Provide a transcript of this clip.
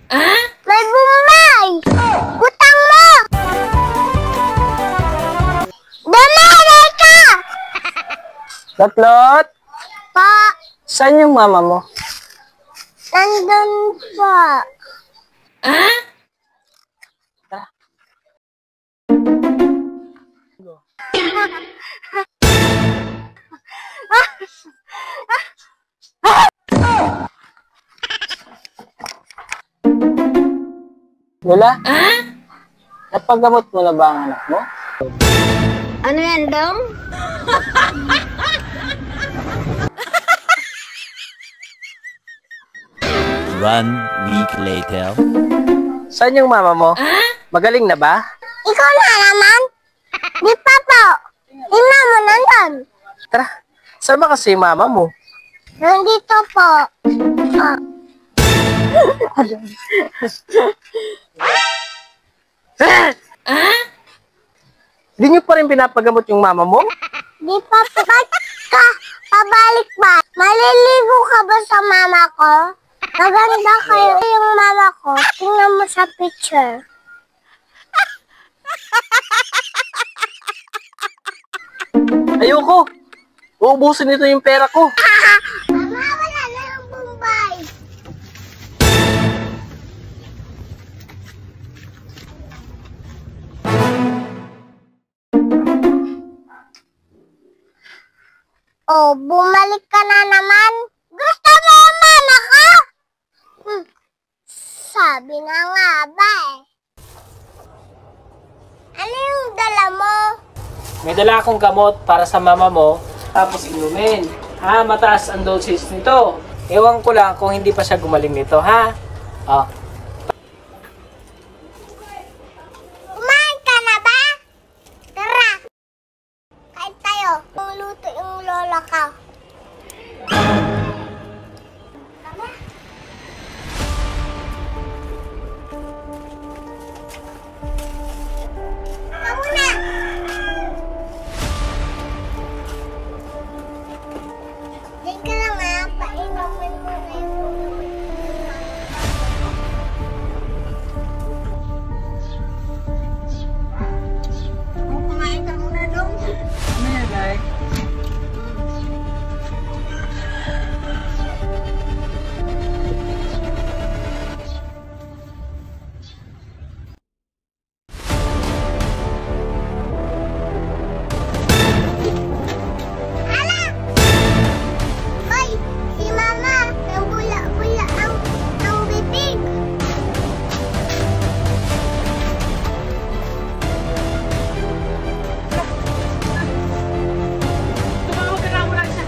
May Bombay! Utang mo! Dumere ka! Lotlot, Pa, saan yung mama mo? nandun po. Lola? Napagamot mo na ba ang anak mo? Ano yan, Dom? One week later. Saan yung mama mo? Magaling na ba? Ikaw na naman? Di pa po. Ina mo nandun. Tara, saan ba kasi yung mama mo? Nandito po. Hindi niyo pa rin pinapagamot yung mama mo? Di pa po. Ba't ka pabalik ba? Maliligo ka ba sa mama ko? Maganda kayo yung mama ko. Tingnan mo sa picture. Ayoko! Uubusin nito yung pera ko. Mama, wala na yung Bombay. Oh, bumalik ka na naman. Gusto mo yung mama ko? Sabi na nga ba eh. Ano yung dala mo? May dala akong gamot para sa mama mo, tapos inumin. Ha, mataas ang doses nito. Ewan ko lang kung hindi pa siya gumaling nito, ha? Oh. Kumain ka na ba? Tara. Kain tayo. Luluto yung lola ka. Ako na. Diyan ka lang ha. Painumin mo na yung kumain ka muna dong. Ano yan, Nay? Hoy, si Mama, ang bula-bula ang bibig. Tumawag ka na, wala siya.